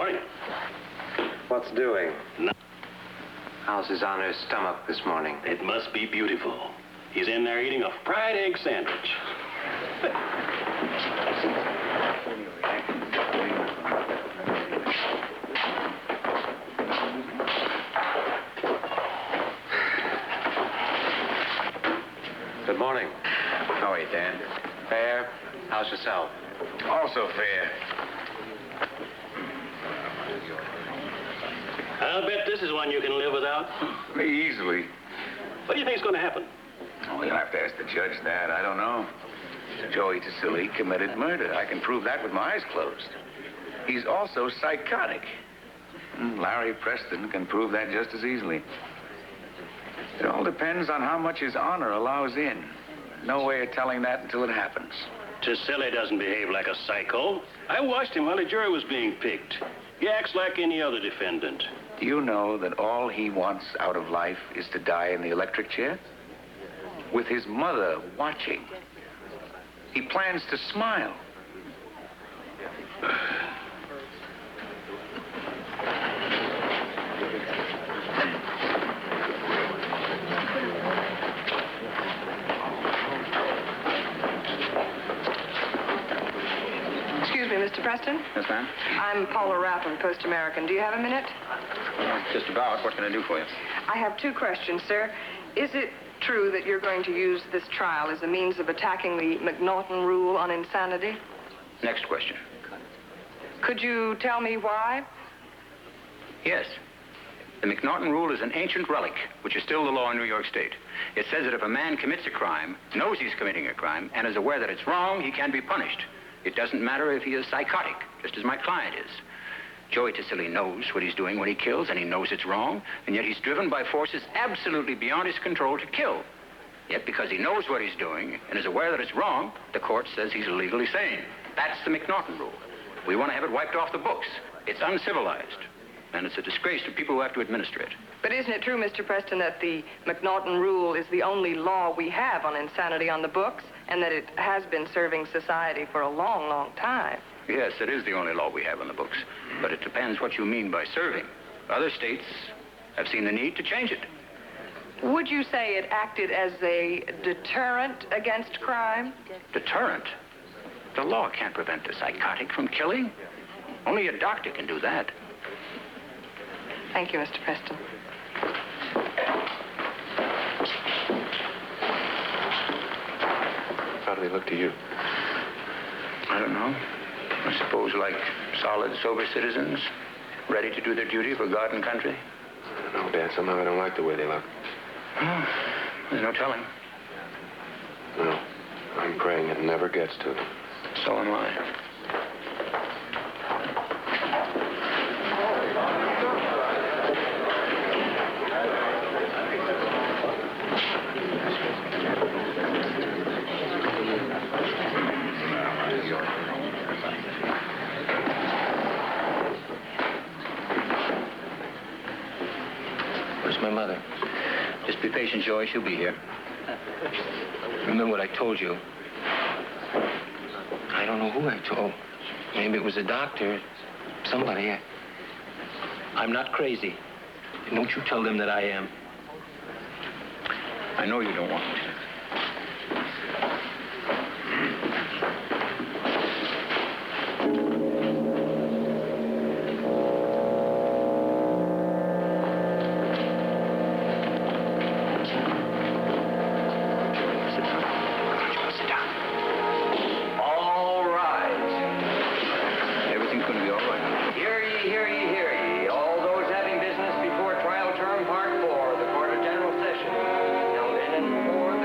morning. What's doing? No. How's His Honor's stomach this morning? It must be beautiful. He's in there eating a fried egg sandwich. Good morning. How are you, Dan? Fair. How's yourself? Also fair. I'll bet this is one you can live without. Easily. What do you think's going to happen? Oh, you'll have to ask the judge that. I don't know. Joey Tassili committed murder. I can prove that with my eyes closed. He's also psychotic. Larry Preston can prove that just as easily. It all depends on how much his honor allows in. No way of telling that until it happens. Tassili doesn't behave like a psycho. I watched him while the jury was being picked. He acts like any other defendant. Do you know that all he wants out of life is to die in the electric chair? With his mother watching. He plans to smile. Excuse me, Mr. Preston? Yes, ma'am? I'm Paula Rapp from Post American. Do you have a minute? Just about. What can I do for you? I have two questions, sir. Is it true that you're going to use this trial as a means of attacking the McNaughton rule on insanity? Next question. Could you tell me why? Yes. The McNaughton rule is an ancient relic, which is still the law in New York State. It says that if a man commits a crime, knows he's committing a crime, and is aware that it's wrong, he can be punished. It doesn't matter if he is psychotic, just as my client is. Joey Tassili knows what he's doing when he kills, and he knows it's wrong, and yet he's driven by forces absolutely beyond his control to kill. Yet because he knows what he's doing and is aware that it's wrong, the court says he's legally sane. That's the McNaughton rule. We want to have it wiped off the books. It's uncivilized, and it's a disgrace to people who have to administer it. But isn't it true, Mr. Preston, that the McNaughton rule is the only law we have on insanity on the books, and that it has been serving society for a long, long time? Yes, it is the only law we have on the books, but it depends what you mean by serving. Other states have seen the need to change it. Would you say it acted as a deterrent against crime? Deterrent? The law can't prevent a psychotic from killing. Only a doctor can do that. Thank you, Mr. Preston. How do they look to you? I don't know. I suppose like solid, sober citizens, ready to do their duty for God and country. I don't know, Dad. Somehow I don't like the way they look. Oh, there's no telling. No. I'm praying it never gets to them. So am I. Where's my mother? Just be patient, Joey. She'll be here. Remember what I told you. I don't know who I told. Maybe it was a doctor, somebody. I'm not crazy. And don't you tell them that I am. I know you don't want me to. Held in and before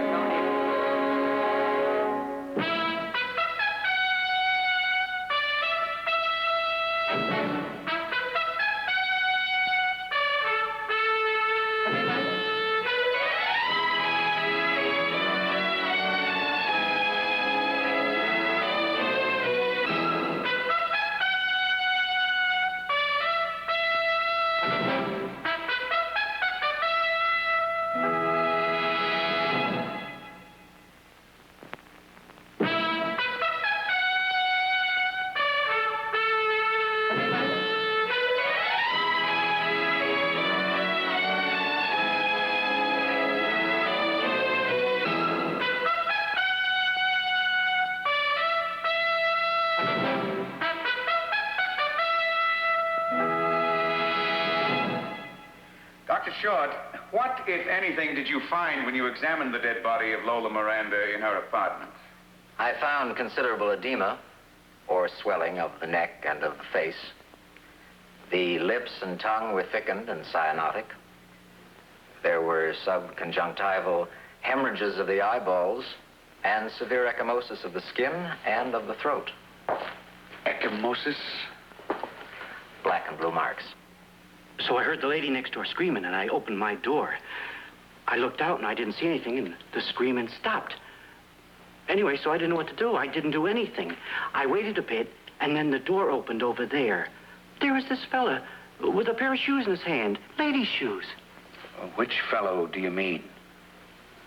Dr. Short, what, if anything, did you find when you examined the dead body of Lola Miranda in her apartment? I found considerable edema, or swelling of the neck and of the face. The lips and tongue were thickened and cyanotic. There were subconjunctival hemorrhages of the eyeballs and severe ecchymosis of the skin and of the throat. Ecchymosis? Black and blue marks. So I heard the lady next door screaming, and I opened my door. I looked out, and I didn't see anything, and the screaming stopped. Anyway, so I didn't know what to do. I didn't do anything. I waited a bit, and then the door opened over there. There was this fella with a pair of shoes in his hand, ladies' shoes. Which fellow do you mean?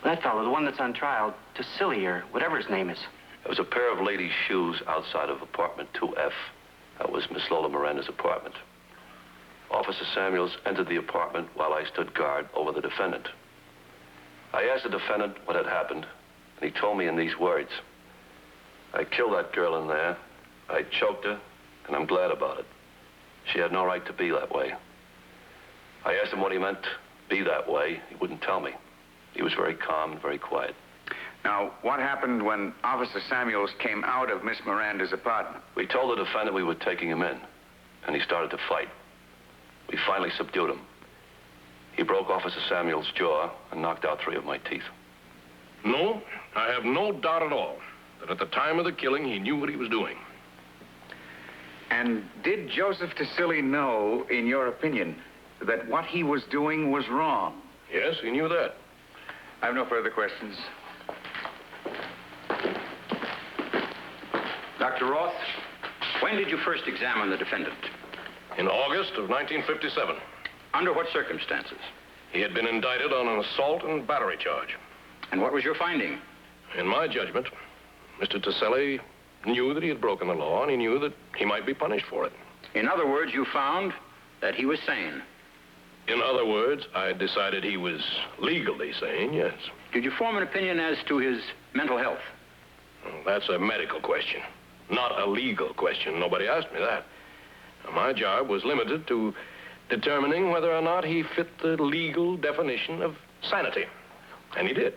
That fellow, the one that's on trial, Tassili, or whatever his name is. There was a pair of ladies' shoes outside of apartment 2F. That was Miss Lola Miranda's apartment. Officer Samuels entered the apartment while I stood guard over the defendant. I asked the defendant what had happened, and he told me in these words. I killed that girl in there. I choked her, and I'm glad about it. She had no right to be that way. I asked him what he meant, be that way. He wouldn't tell me. He was very calm and very quiet. Now, what happened when Officer Samuels came out of Miss Miranda's apartment? We told the defendant we were taking him in, and he started to fight. We finally subdued him. He broke Officer Samuels' jaw and knocked out 3 of my teeth. No, I have no doubt at all that at the time of the killing, he knew what he was doing. And did Joseph Tassili know, in your opinion, that what he was doing was wrong? Yes, he knew that. I have no further questions. Dr. Roth, when did you first examine the defendant? In August of 1957. Under what circumstances? He had been indicted on an assault and battery charge. And what was your finding? In my judgment, Mr. Tassili knew that he had broken the law, and he knew that he might be punished for it. In other words, you found that he was sane. In other words, I decided he was legally sane, yes. Did you form an opinion as to his mental health? That's a medical question, not a legal question. Nobody asked me that. My job was limited to determining whether or not he fit the legal definition of sanity. And he did,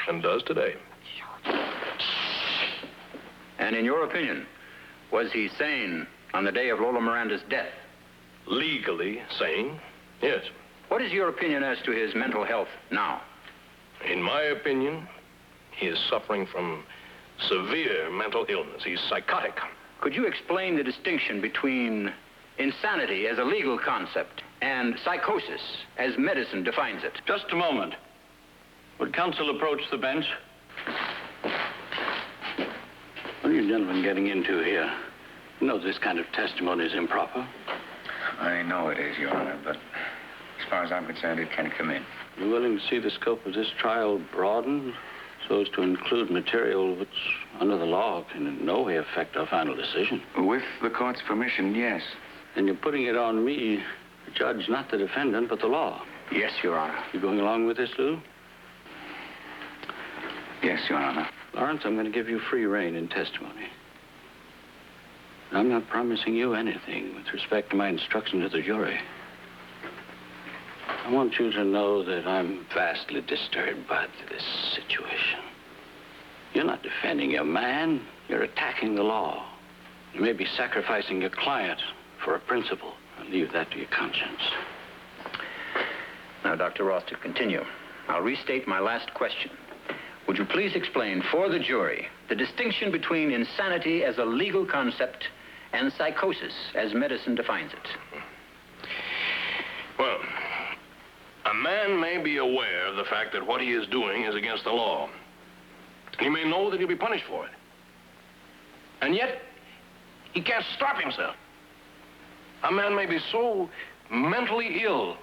and does today. And in your opinion, was he sane on the day of Lola Miranda's death? Legally sane, yes. What is your opinion as to his mental health now? In my opinion, he is suffering from severe mental illness. He's psychotic. Could you explain the distinction between insanity as a legal concept and psychosis as medicine defines it? Just a moment. Would counsel approach the bench? What are you gentlemen getting into here? You know this kind of testimony is improper. I know it is, Your Honor, but as far as I'm concerned, it can come in. You willing to see the scope of this trial broadened so as to include material which, under the law, can in no way affect our final decision? With the court's permission, yes. And you're putting it on me, the judge, not the defendant, but the law. Yes, Your Honor. You going along with this, Lou? Yes, Your Honor. Lawrence, I'm going to give you free rein in testimony. I'm not promising you anything with respect to my instruction to the jury. I want you to know that I'm vastly disturbed by this situation. You're not defending your man. You're attacking the law. You may be sacrificing your client for a principle. I'll leave that to your conscience. Now, Dr. Roth, to continue, I'll restate my last question. Would you please explain for the jury the distinction between insanity as a legal concept and psychosis as medicine defines it? Well, a man may be aware of the fact that what he is doing is against the law. He may know that he'll be punished for it. And yet, he can't stop himself. A man may be so mentally ill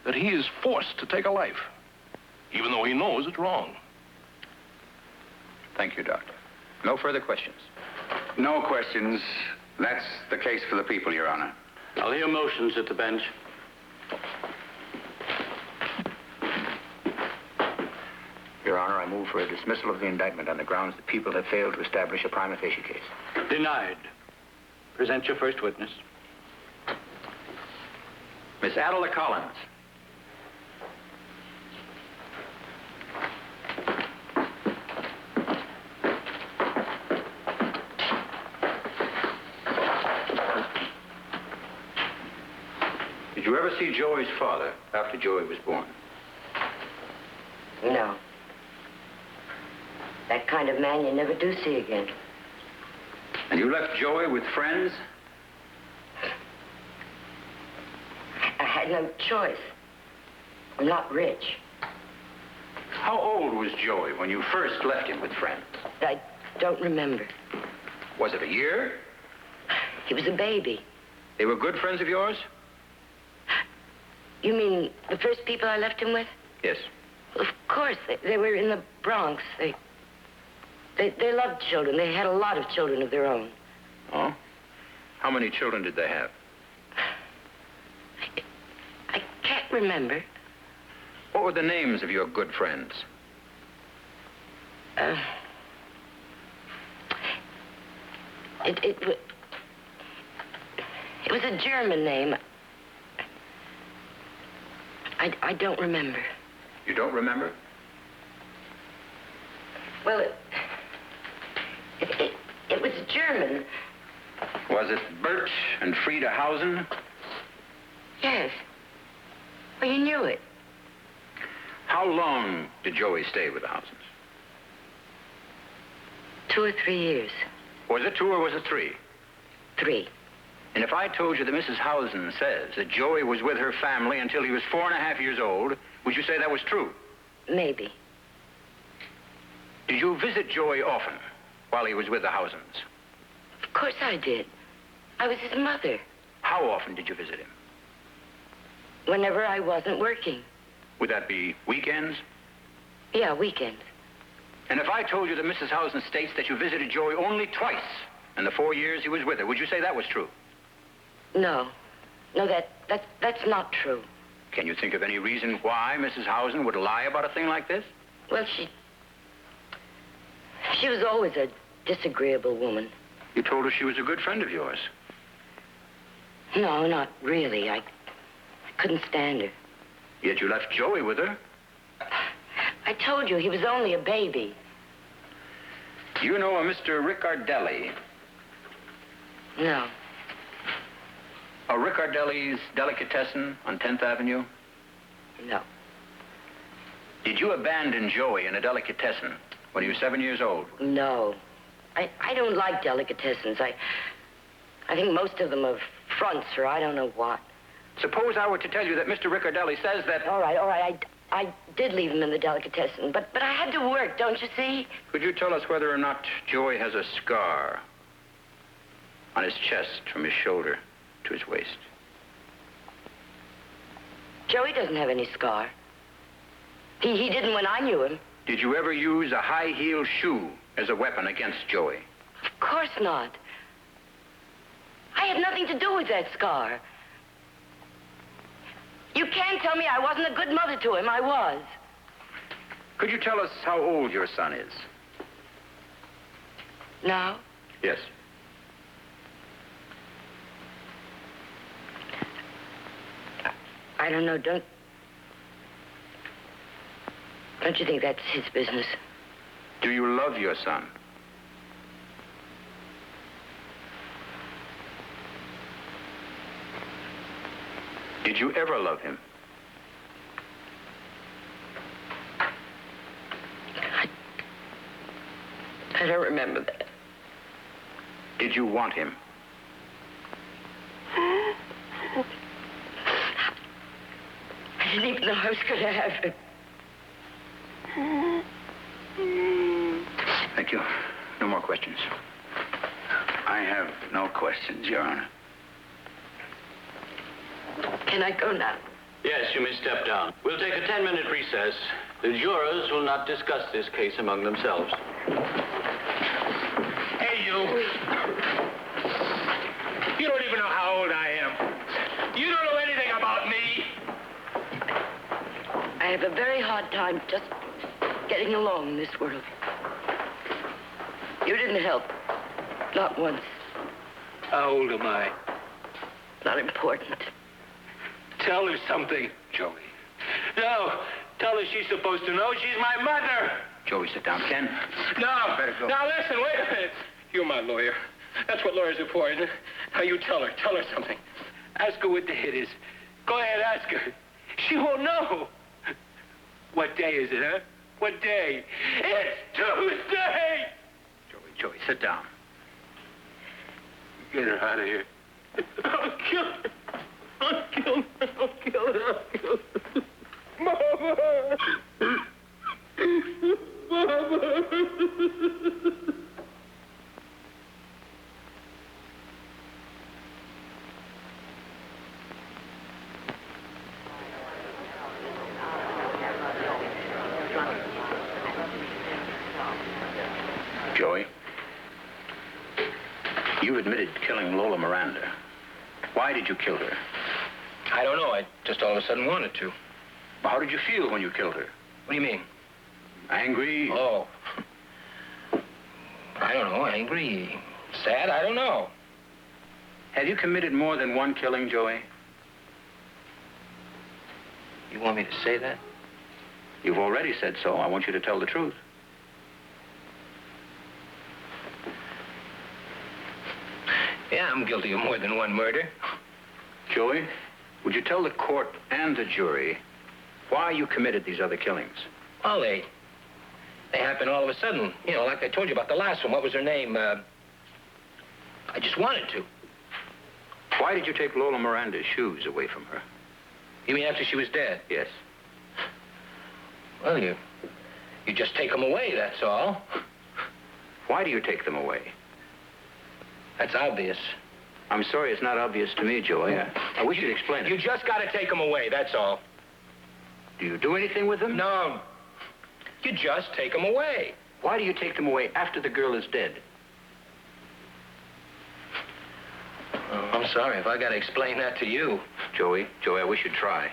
that he is forced to take a life, even though he knows it's wrong. Thank you, Doctor. No further questions. No questions. That's the case for the people, Your Honor. I'll hear motions at the bench. Your Honor, I move for a dismissal of the indictment on the grounds the people have failed to establish a prima facie case. Denied. Present your first witness. Miss Adela Collins. ever see Joey's father after Joey was born? No. That kind of man you never do see again. And you left Joey with friends? I had no choice. I'm not rich. How old was Joey when you first left him with friends? I don't remember. Was it a year? He was a baby. They were good friends of yours? You mean the first people I left him with? Yes. Of course. They were in the Bronx. They loved children. They had a lot of children of their own. Oh? How many children did they have? I can't remember. What were the names of your good friends? It was a German name. I don't remember. You don't remember? Well, it was German. Was it Bert and Frieda Hausen? Yes. Well, you knew it. How long did Joey stay with the Hausens? 2 or 3 years. Was it 2 or was it 3? 3. And if I told you that Mrs. Hausen says that Joey was with her family until he was 4.5 years old, would you say that was true? Maybe. Did you visit Joey often while he was with the Hausens? Of course I did. I was his mother. How often did you visit him? Whenever I wasn't working. Would that be weekends? Yeah, weekends. And if I told you that Mrs. Hausen states that you visited Joey only twice in the 4 years he was with her, would you say that was true? No. No, that's not true. Can you think of any reason why Mrs. Hausen would lie about a thing like this? Well, she was always a disagreeable woman. You told her she was a good friend of yours. No, not really. I couldn't stand her. Yet you left Joey with her. I told you, he was only a baby. You know a Mr. Riccardelli? No. A Riccardelli's Delicatessen on 10th Avenue? No. Did you abandon Joey in a delicatessen when he was 7 years old? No. I don't like delicatessens. I think most of them are fronts or I don't know what. Suppose I were to tell you that Mr. Riccardelli says that... All right. I did leave him in the delicatessen, but I had to work, don't you see? Could you tell us whether or not Joey has a scar on his chest from his shoulder to his waist? Joey doesn't have any scar. He didn't when I knew him. Did you ever use a high-heeled shoe as a weapon against Joey? Of course not. I had nothing to do with that scar. You can't tell me I wasn't a good mother to him. I was. Could you tell us how old your son is? Now? Yes. I don't know. Don't you think that's his business? Do you love your son? Did you ever love him? I don't remember that. Did you want him? I didn't even know I was going to have him. Thank you. No more questions. I have no questions, Your Honor. Can I go now? Yes, you may step down. We'll take a 10-minute recess. The jurors will not discuss this case among themselves. Hey, you. You don't even know how old I am. You don't know anything about me. I have a very hard time just getting along in this world. You didn't help. Not once. How old am I? Not important. Tell her something, Joey. No, tell her she's supposed to know she's my mother. Joey, sit down. Ken? No. Better go. Now, listen, wait a minute. You're my lawyer. That's what lawyers are for, isn't it? Now, you tell her. Tell her something. Ask her what the hit is. Go ahead, ask her. She won't know. What day is it, huh? What day? It's Tuesday! Joey, sit down. Get her out of here. I'll kill her. I'll kill her. I'll kill her. I'll kill her. Mama! Mama! Joey, you admitted killing Lola Miranda. Why did you kill her? I don't know. I just all of a sudden wanted to. Well, how did you feel when you killed her? What do you mean? Angry? Oh. I don't know. Angry, sad, I don't know. Have you committed more than one killing, Joey? You want me to say that? You've already said so. I want you to tell the truth. Yeah, I'm guilty of more than one murder. Joey, would you tell the court and the jury why you committed these other killings? Well, they happened all of a sudden. You know, like I told you about the last one. What was her name? I just wanted to. Why did you take Lola Miranda's shoes away from her? You mean after she was dead? Yes. Well, you just take them away, that's all. Why do you take them away? That's obvious. I'm sorry, it's not obvious to me, Joey. I wish you'd explain it. You just got to take them away, that's all. Do you do anything with them? No. You just take them away. Why do you take them away after the girl is dead? Oh, I'm sorry if I got to explain that to you. Joey, I wish you'd try.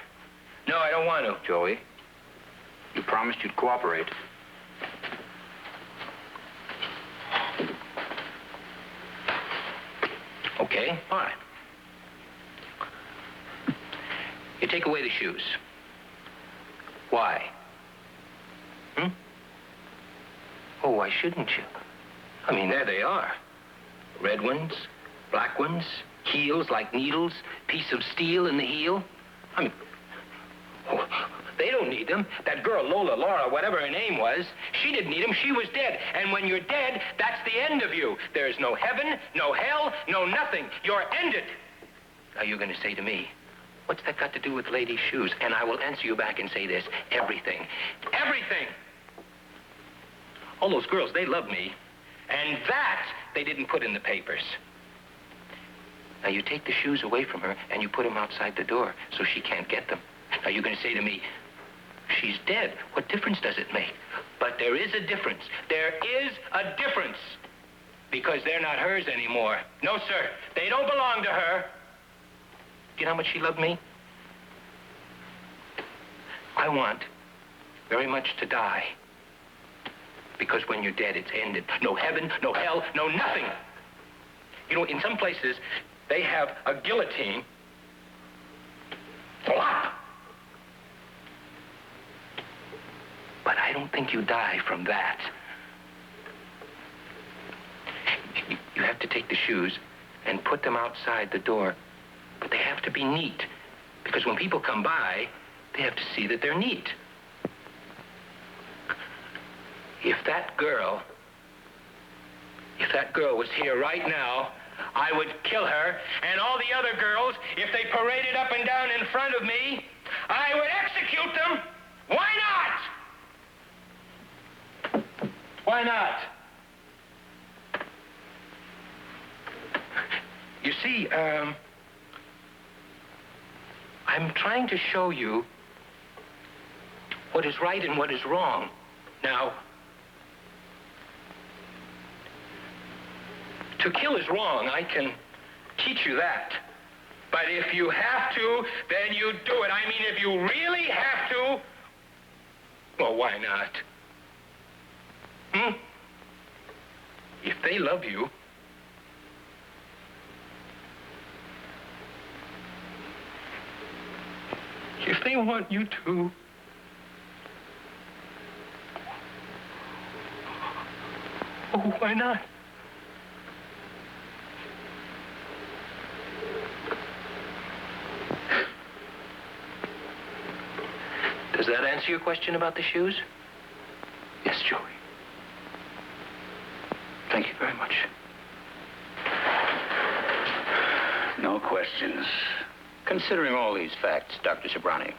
No, I don't want to. Joey, you promised you'd cooperate. Okay, all right. You take away the shoes. Why? Oh, why shouldn't you? I mean, there they are. Red ones, black ones, heels like needles, piece of steel in the heel. I mean, oh, they don't need them. That girl, Lola, Laura, whatever her name was, she didn't need them. She was dead. And when you're dead, that's the end of you. There's no heaven, no hell, no nothing. You're ended. Now you're going to say to me, what's that got to do with ladies' shoes? And I will answer you back and say this, everything. Everything. All those girls, they love me. And that they didn't put in the papers. Now you take the shoes away from her and you put them outside the door so she can't get them. Now you're going to say to me, she's dead. What difference does it make? But there is a difference. There is a difference. Because they're not hers anymore. No, sir. They don't belong to her. Do you know how much she loved me? I want very much to die. Because when you're dead, it's ended. No heaven, no hell, no nothing. You know, in some places, they have a guillotine. Flop! But I don't think you die from that. You have to take the shoes and put them outside the door. But they have to be neat. Because when people come by, they have to see that they're neat. If that girl was here right now, I would kill her, and all the other girls, if they paraded up and down in front of me, I would execute them. Why not? Why not? You see, I'm trying to show you what is right and what is wrong. Now, to kill is wrong. I can teach you that. But if you have to, then you do it. I mean, if you really have to, well, why not? If they love you, if they want you to, oh, why not? Does that answer your question about the shoes? Yes, Joey. Thank you very much. No questions. Considering all these facts, Dr. Sobrani,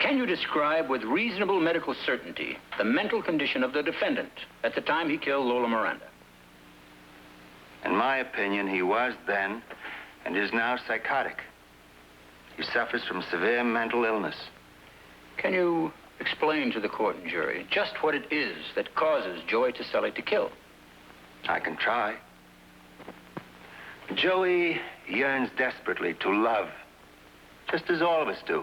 can you describe with reasonable medical certainty the mental condition of the defendant at the time he killed Lola Miranda? In my opinion, he was then and is now psychotic. He suffers from severe mental illness. Can you explain to the court and jury just what it is that causes Joey Tiselli to kill? I can try. Joey yearns desperately to love, just as all of us do.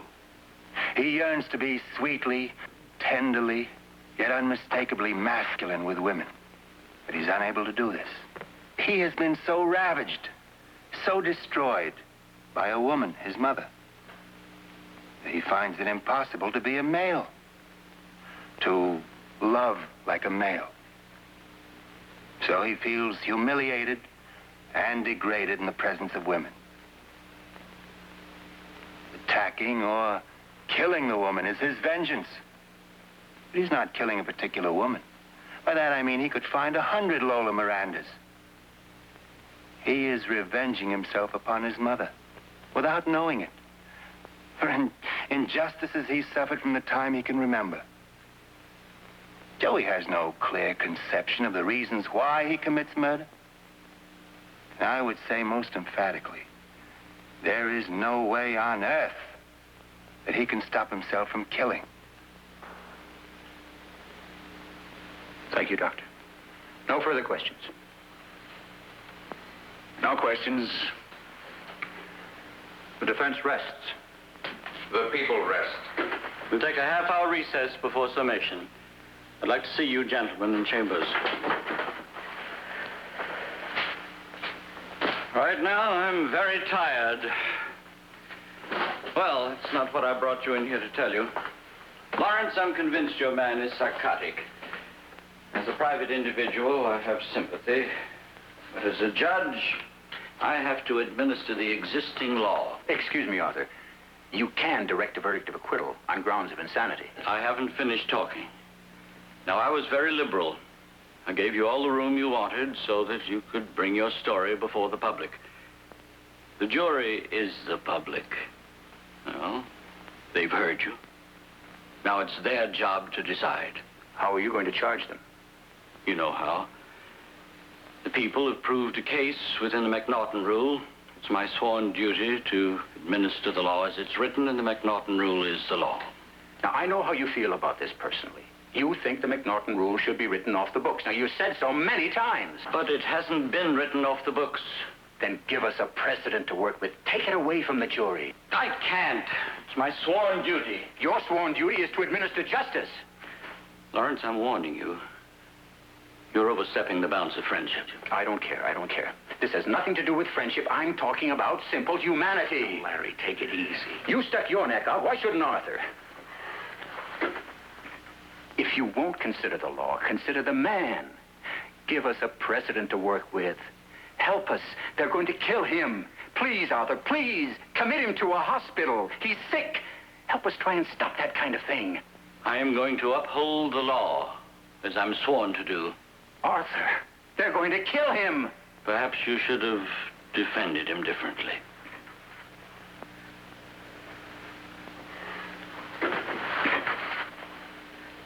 He yearns to be sweetly, tenderly, yet unmistakably masculine with women. But he's unable to do this. He has been so ravaged, so destroyed by a woman, his mother, that he finds it impossible to be a male, to love like a male. So he feels humiliated and degraded in the presence of women. Attacking or killing the woman is his vengeance. But he's not killing a particular woman. By that I mean he could find 100 Lola Mirandas. He is revenging himself upon his mother without knowing it for injustices he suffered from the time he can remember. Joey has no clear conception of the reasons why he commits murder. And I would say most emphatically, there is no way on earth that he can stop himself from killing. Thank you, Doctor. No further questions. No questions. The defense rests. The people rest. We'll take a half-hour recess before summation. I'd like to see you gentlemen in chambers. Right now, I'm very tired. Well, it's not what I brought you in here to tell you. Lawrence, I'm convinced your man is psychotic. As a private individual, I have sympathy. But as a judge, I have to administer the existing law. Excuse me, Arthur. You can direct a verdict of acquittal on grounds of insanity. I haven't finished talking. Now, I was very liberal. I gave you all the room you wanted so that you could bring your story before the public. The jury is the public. Well, they've heard you. Now it's their job to decide. How are you going to charge them? You know how. The people have proved a case within the McNaughton rule. It's my sworn duty to administer the law as it's written, and the McNaughton rule is the law. Now, I know how you feel about this personally. You think the McNaughton rule should be written off the books. Now, you said so many times. But it hasn't been written off the books. Then give us a precedent to work with. Take it away from the jury. I can't. It's my sworn duty. Your sworn duty is to administer justice. Lawrence, I'm warning you. You're overstepping the bounds of friendship. I don't care. I don't care. This has nothing to do with friendship. I'm talking about simple humanity. Larry, take it easy. You stuck your neck out. Why shouldn't Arthur? If you won't consider the law, consider the man. Give us a precedent to work with. Help us. They're going to kill him. Please, Arthur, please. Commit him to a hospital. He's sick. Help us try and stop that kind of thing. I am going to uphold the law, as I'm sworn to do. Arthur, they're going to kill him. Perhaps you should have defended him differently.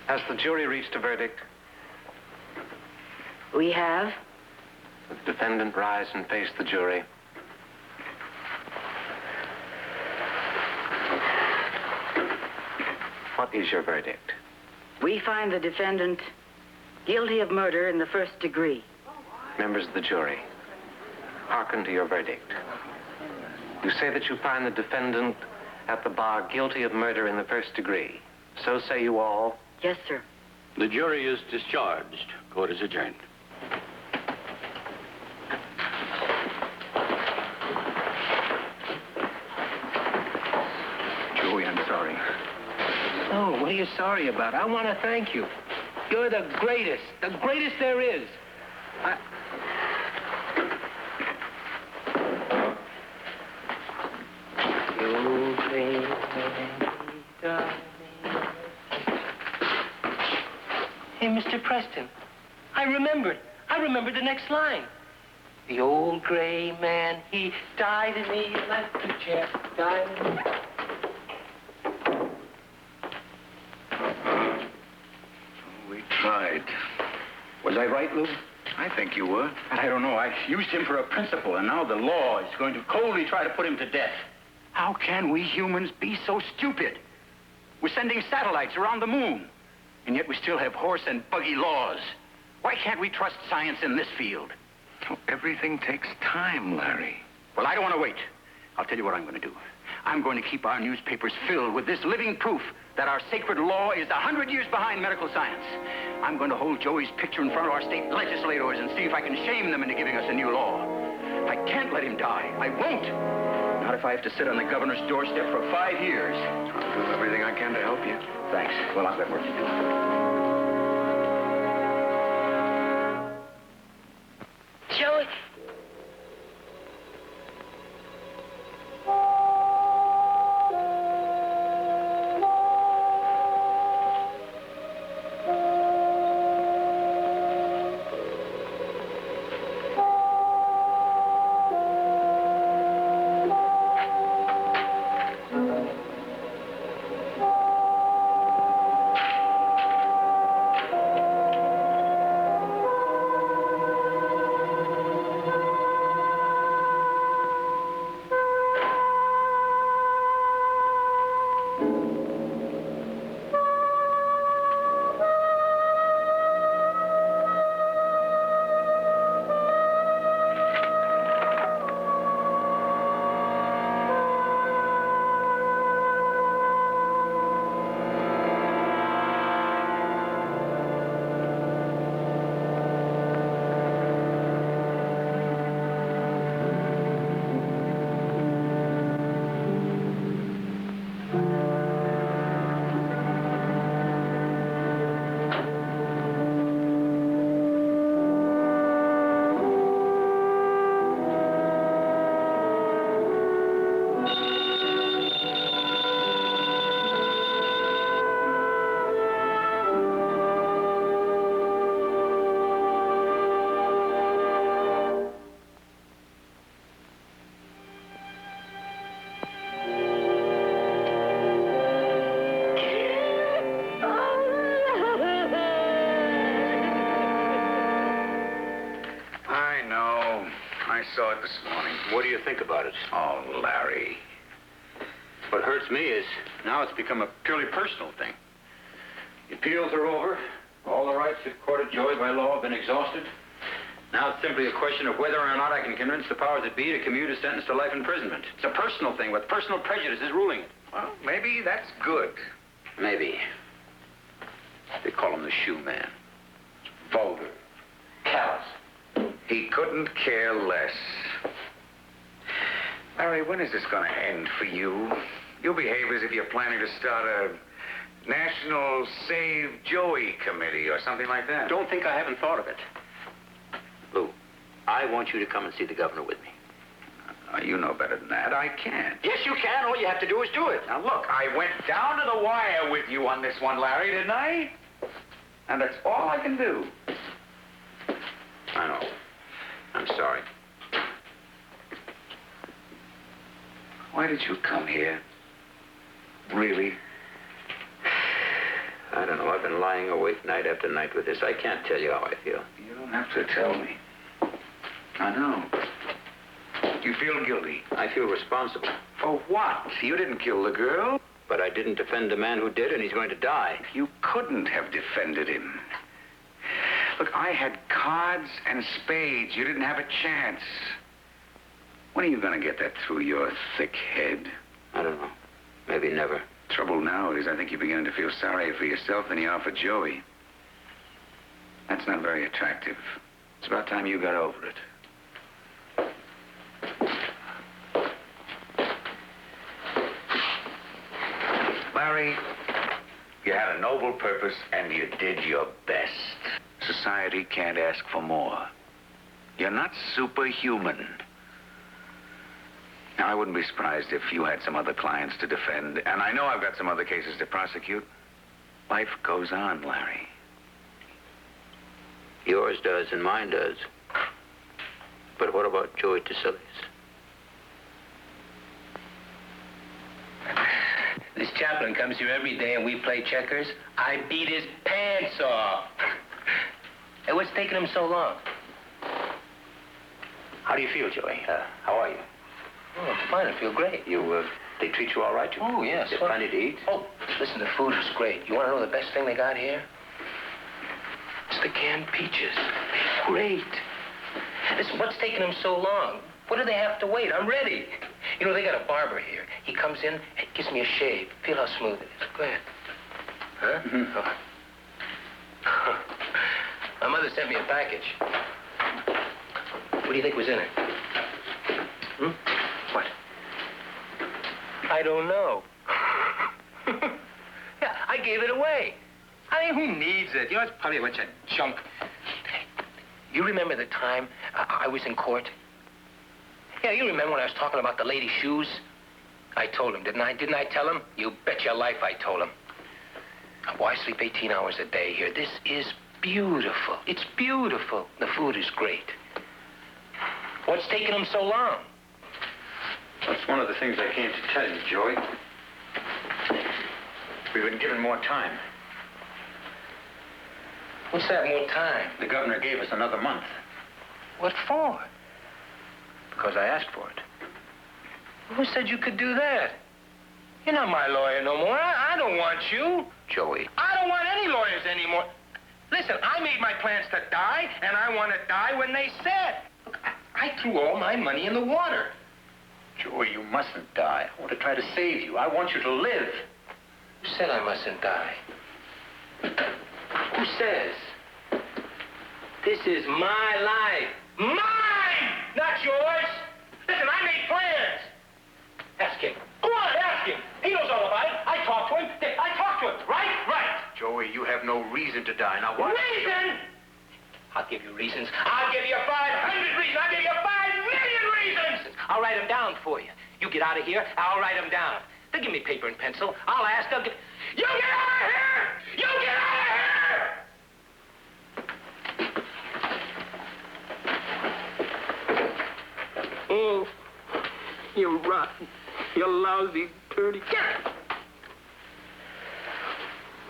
Has the jury reached a verdict? We have. Will the defendant rise and face the jury? What is your verdict? We find the defendant guilty of murder in the first degree. Members of the jury, hearken to your verdict. You say that you find the defendant at the bar guilty of murder in the first degree. So say you all? Yes, sir. The jury is discharged. Court is adjourned. Joey, I'm sorry. Oh, what are you sorry about? I want to thank you. You're the greatest there is. You bring me, darling. Hey, Mr. Preston, I remembered. I remembered the next line. The old gray man, he died in the electric chair. Died in the... We tried. Was I right, Lou? I think you were. I don't know. I used him for a principal, and now the law is going to coldly try to put him to death. How can we humans be so stupid? We're sending satellites around the moon, and yet we still have horse and buggy laws. Why can't we trust science in this field? Oh, everything takes time, Larry. Well, I don't want to wait. I'll tell you what I'm going to do. I'm going to keep our newspapers filled with this living proof that our sacred law is 100 years behind medical science. I'm going to hold Joey's picture in front of our state legislators and see if I can shame them into giving us a new law. I can't let him die. I won't. Not if I have to sit on the governor's doorstep for 5 years. I'll do everything I can to help you. Thanks. Well, I've got work to do. Joey. I saw it this morning. What do you think about it? Oh, Larry. What hurts me is now it's become a purely personal thing. The appeals are over. All the rights accorded Joey by law have been exhausted. Now it's simply a question of whether or not I can convince the powers that be to commute a sentence to life imprisonment. It's a personal thing with personal prejudices ruling it. Well, maybe that's good. Maybe. They call him the shoe man. Vulgar. Callous. He couldn't care less. Larry, when is this going to end for you? You'll behave as if you're planning to start a National Save Joey Committee or something like that. Don't think I haven't thought of it. Lou, I want you to come and see the governor with me. You know better than that. I can't. Yes, you can. All you have to do is do it. Now, look, I went down to the wire with you on this one, Larry, didn't I? And that's all I can do. I know. I'm sorry. Why did you come here? Really? I don't know. I've been lying awake night after night with this. I can't tell you how I feel. You don't have to tell me. I know. You feel guilty. I feel responsible. For what? You didn't kill the girl. But I didn't defend the man who did, and he's going to die. You couldn't have defended him. Look, I had cards and spades. You didn't have a chance. When are you going to get that through your thick head? I don't know. Maybe never. Trouble now is I think you're beginning to feel sorry for yourself than you are for Joey. That's not very attractive. It's about time you got over it. Larry, you had a noble purpose and you did your best. Society can't ask for more. You're not superhuman. Now, I wouldn't be surprised if you had some other clients to defend, and I know I've got some other cases to prosecute. Life goes on, Larry. Yours does and mine does. But what about Joey Tassili's? This chaplain comes here every day and we play checkers. I beat his pants off. Hey, what's taking him so long? How do you feel, Joey? How are you? Oh, I'm fine. I feel great. They treat you all right? Oh, yes. Get plenty to eat? Oh, listen, the food is great. You want to know the best thing they got here? It's the canned peaches. They're great. Listen, what's taking them so long? What do they have to wait? I'm ready. You know, they got a barber here. He comes in and gives me a shave. Feel how smooth it is. Go ahead. Huh? Mm-hmm. Oh. My mother sent me a package. What do you think was in it? What? I don't know. Yeah, I gave it away. I mean, who needs it? You know, it's probably a bunch of junk. You remember the time I was in court? Yeah, you remember when I was talking about the lady's shoes? I told him, didn't I? Didn't I tell him? You bet your life I told him. Boy, I sleep 18 hours a day here. This is beautiful. It's beautiful. The food is great. What's taking them so long? That's one of the things I came to tell you, Joey. We've been given more time. What's that, more time? The governor gave us another month. What for? Because I asked for it. Who said you could do that? You're not my lawyer no more. I don't want you. Joey. I don't want any lawyers anymore. Listen, I made my plans to die, and I want to die when they said. Look, I threw all my money in the water. Joey, you mustn't die. I want to try to save you. I want you to live. Who said I mustn't die? Who says? This is my life. Mine! Not yours. Listen, I made plans. Ask him. Go on, ask him. He knows all about it. I talked to him. Right? Right. Joey, you have no reason to die. Now, what? Reason? I'll give you reasons. I'll give you 500 reasons. I'll give you 5 million reasons. I'll write them down for you. You get out of here, I'll write them down. They'll give me paper and pencil. I'll ask them. You get out of here! You get out of here! Oh, you rotten, you lousy, dirty. Get it!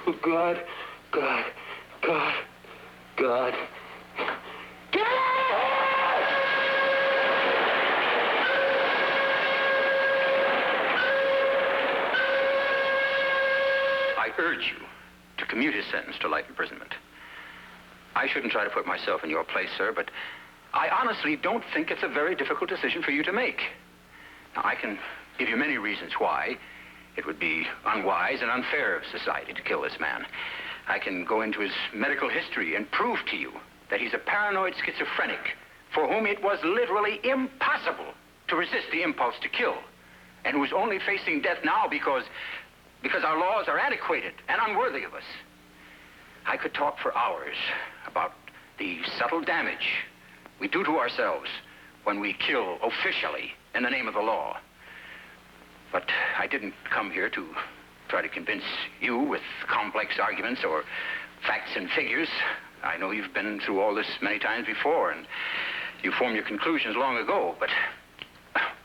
Oh, God, God, God, God. Get out! I urge you to commute his sentence to life imprisonment. I shouldn't try to put myself in your place, sir, but I honestly don't think it's a very difficult decision for you to make. Now, I can give you many reasons why it would be unwise and unfair of society to kill this man. I can go into his medical history and prove to you that he's a paranoid schizophrenic for whom it was literally impossible to resist the impulse to kill, and who's only facing death now because our laws are antiquated and unworthy of us. I could talk for hours about the subtle damage we do to ourselves when we kill officially in the name of the law. But I didn't come here to try to convince you with complex arguments or facts and figures. I know you've been through all this many times before, and you formed your conclusions long ago. But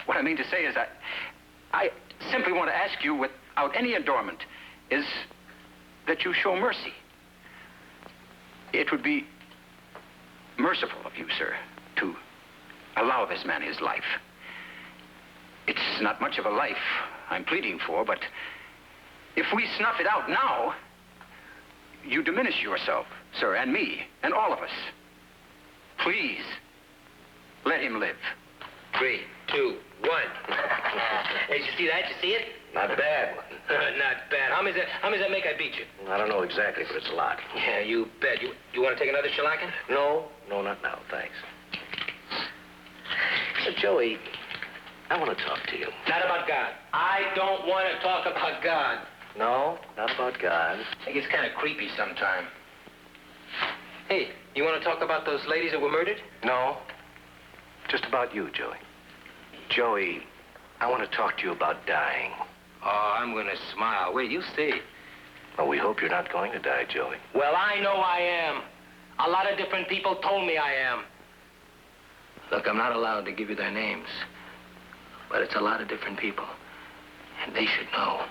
what I mean to say is I simply want to ask you, without any adornment, is that you show mercy. It would be merciful of you, sir, to allow this man his life. It's not much of a life I'm pleading for, but if we snuff it out now, you diminish yourself, sir, and me, and all of us. Please, let him live. 3, 2, 1. Hey, did you see that? Did you see it? Not bad. Not bad. How many does that make I beat you? I don't know exactly, but it's a lot. Yeah, you bet. You want to take another shellacking? No, not now, thanks. So, Joey, I want to talk to you. Not about God. I don't want to talk about God. No, not about God. It gets kind of creepy sometime. Hey, you want to talk about those ladies that were murdered? No, just about you, Joey. Joey, I want to talk to you about dying. Oh, I'm going to smile. Wait, you see. Well, we hope you're not going to die, Joey. Well, I know I am. A lot of different people told me I am. Look, I'm not allowed to give you their names. But it's a lot of different people. And they should know.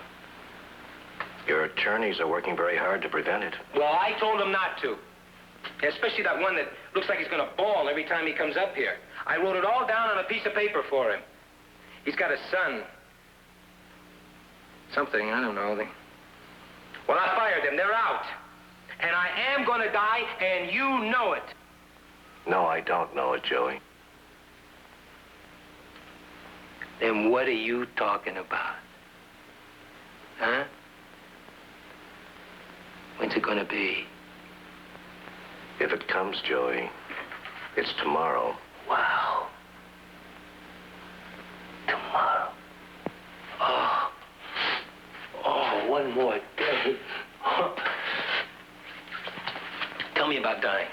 Your attorneys are working very hard to prevent it. Well, I told him not to. Especially that one that looks like he's gonna bawl every time he comes up here. I wrote it all down on a piece of paper for him. He's got a son. Something, I don't know. Well, I fired them. They're out. And I am gonna die, and you know it. No, I don't know it, Joey. Then what are you talking about? Huh? When's it gonna be? If it comes, Joey, it's tomorrow. Wow. Tomorrow. Oh. Oh, one more day. Tell me about dying.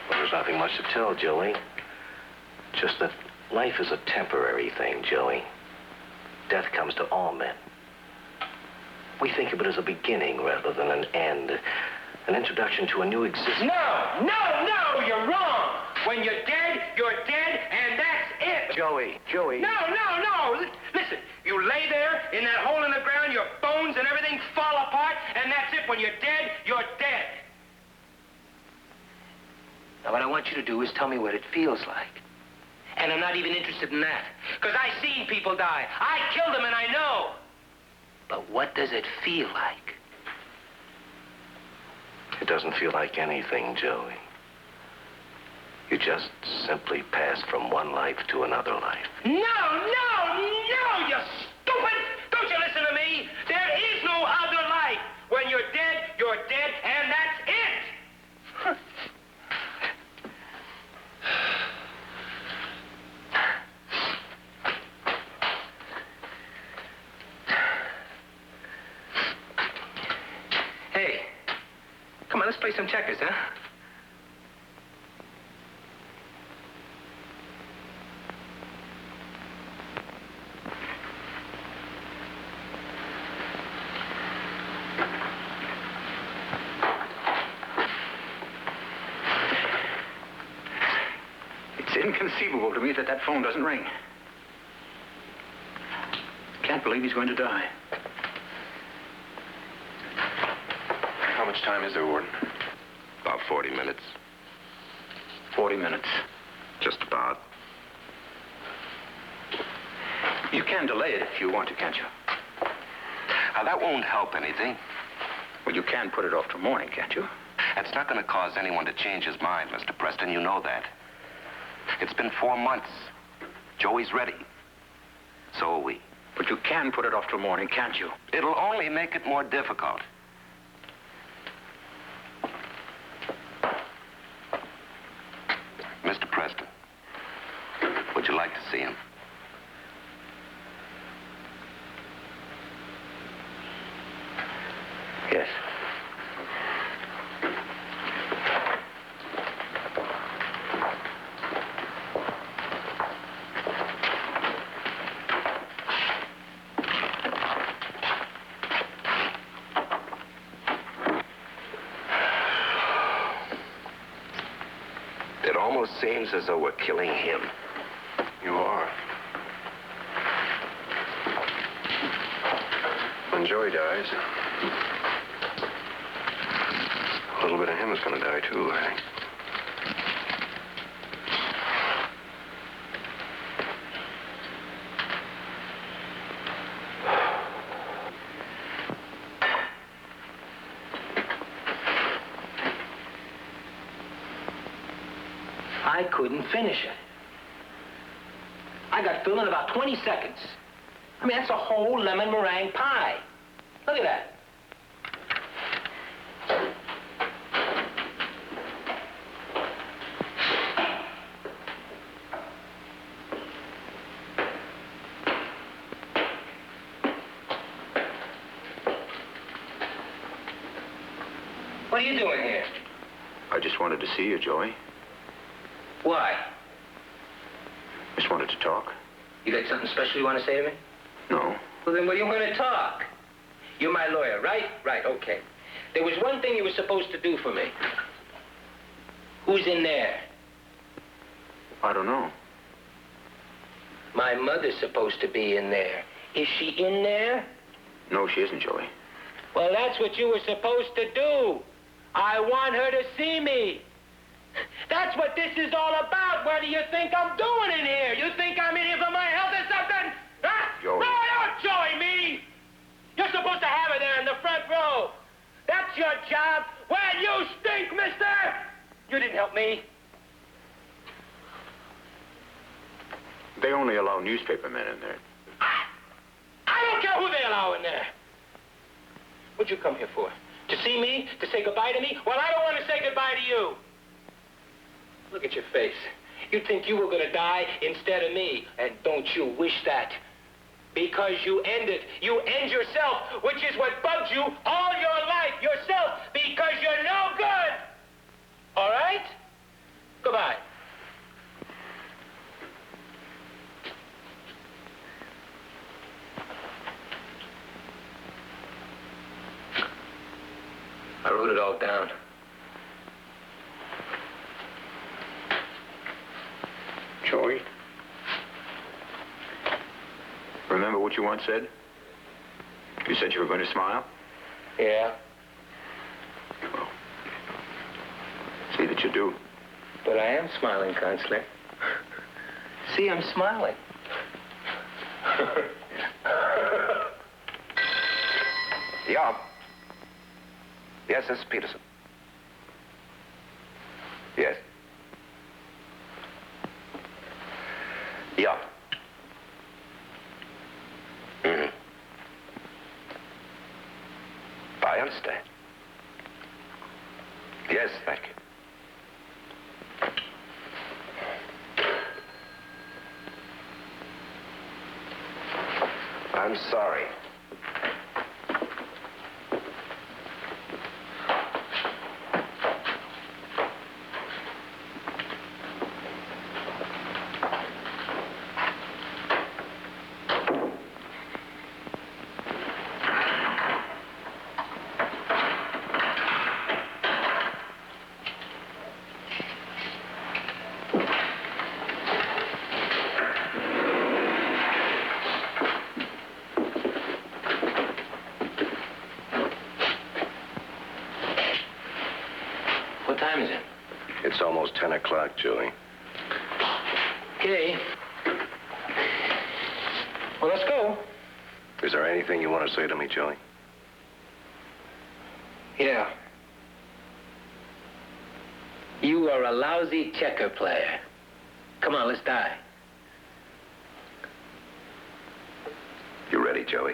Well, there's nothing much to tell, Joey. Just that life is a temporary thing, Joey. Death comes to all men. We think of it as a beginning rather than an end. An introduction to a new existence. No, you're wrong. When you're dead, and that's it. Joey. No. Listen, you lay there in that hole in the ground, your bones and everything fall apart, and that's it. When you're dead, you're dead. Now, what I want you to do is tell me what it feels like. And I'm not even interested in that. Because I've seen people die. I killed them, and I know. But what does it feel like? It doesn't feel like anything, Joey. You just simply pass from one life to another life. No, you stupid! Don't you listen to me? There is no other life. When you're dead, and that's it. Hey, come on, let's play some checkers, huh? It's inconceivable to me that that phone doesn't ring. Can't believe he's going to die. How much time is there, Warden? About 40 minutes. 40 minutes. Just about. You can delay it if you want to, can't you? That won't help anything. Well, you can put it off till morning, can't you? That's not going to cause anyone to change his mind, Mr. Preston. You know that. It's been 4 months. Joey's ready. So are we. But you can put it off till morning, can't you? It'll only make it more difficult. Mr. Preston, would you like to see him? Yes. It almost seems as though we're killing him. You are. When Joey dies, a little bit of him is going to die, too, I think. I couldn't finish it. I got filled in about 20 seconds. I mean, that's a whole lemon meringue pie. Look at that. What are you doing here? I just wanted to see you, Joey. Why? Just wanted to talk. You got something special you want to say to me? No. Well, then what are you going to talk? You're my lawyer, right? Right, okay. There was one thing you were supposed to do for me. Who's in there? I don't know. My mother's supposed to be in there. Is she in there? No, she isn't, Joey. Well, that's what you were supposed to do. I want her to see me. That's what this is all about. What do you think I'm doing in here? You think I'm in here for my health or something? Huh? Joey. No, don't join me. You're supposed to have her there in the front row. That's your job. Well, you stink, mister. You didn't help me. They only allow newspaper men in there. I don't care who they allow in there. What'd you come here for? To see me? To say goodbye to me? Well, I don't want to say goodbye to you. Look at your face. You think you were going to die instead of me. And don't you wish that? Because you end it. You end yourself, which is what bugs you all your life. Yourself, because you're no good. All right? Goodbye. I wrote it all down. Joey? Remember what you once said? You said you were going to smile? Yeah? Well, see that you do. But I am smiling, Counselor. See, I'm smiling. Yeah. Yes, this is Peterson. Yes. Yeah. Mm-hmm. I understand. Yes, thank you. I'm sorry. What time is it? It's almost 10 o'clock, Joey. Okay. Well, let's go. Is there anything you want to say to me, Joey? Yeah. You are a lousy checker player. Come on, let's die. You ready, Joey?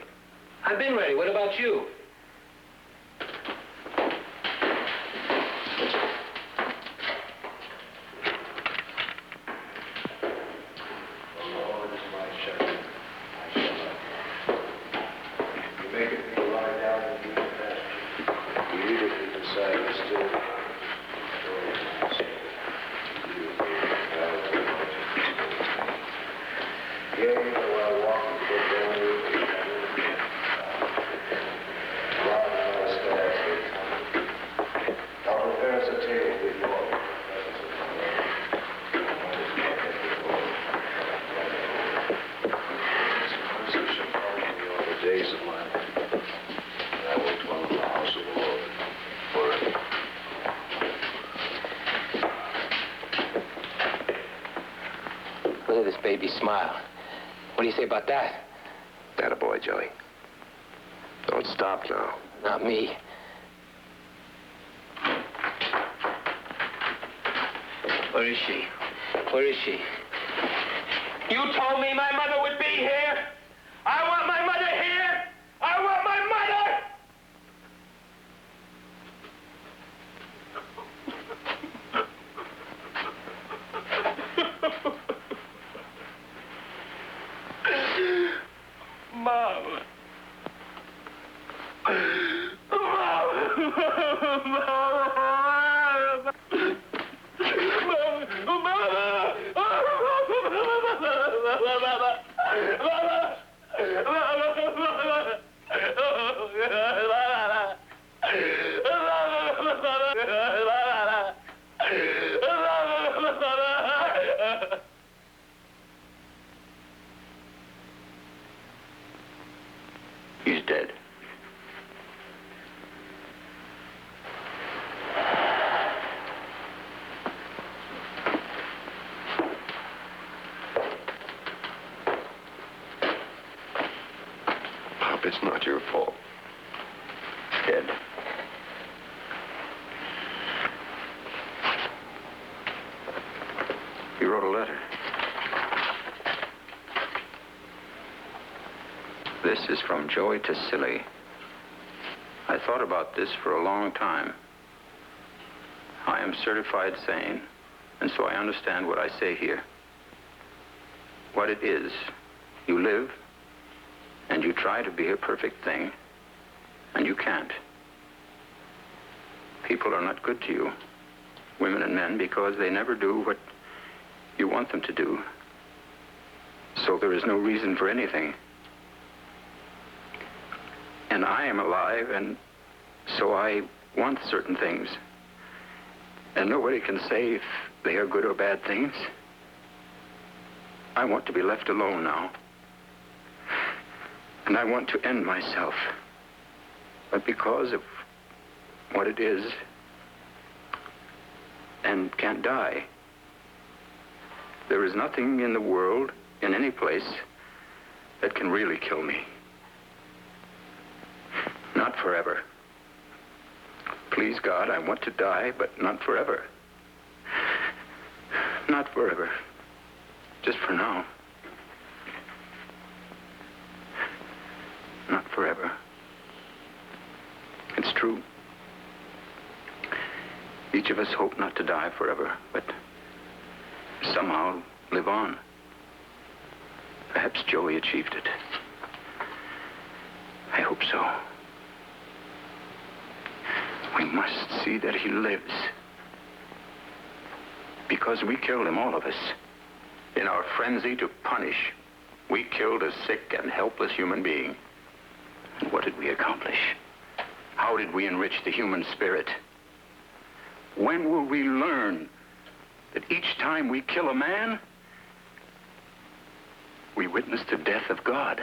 I've been ready. What about you? Look at this baby smile. What do you say about that? Attaboy, Joey. Don't stop now. Not me. Where is she? Where is she? You told me my mother would be here. I want my mother here. I want my mother. Mom. Mama! fall. Dead. He wrote a letter. This is from Joey to Silly. I thought about this for a long time. I am certified sane, and so I understand what I say here. What it is, you live, and you try to be a perfect thing, and you can't. People are not good to you, women and men, because they never do what you want them to do. So there is no reason for anything. And I am alive, and so I want certain things. And nobody can say if they are good or bad things. I want to be left alone now. And I want to end myself. But because of what it is, and can't die, there is nothing in the world, in any place, that can really kill me. Not forever. Please, God, I want to die, but not forever. Not forever. Just for now. Not forever. It's true. Each of us hope not to die forever, but somehow live on. Perhaps Joey achieved it. I hope so. We must see that he lives. Because we killed him, all of us. In our frenzy to punish, we killed a sick and helpless human being. And what did we accomplish? How did we enrich the human spirit? When will we learn that each time we kill a man, we witness the death of God?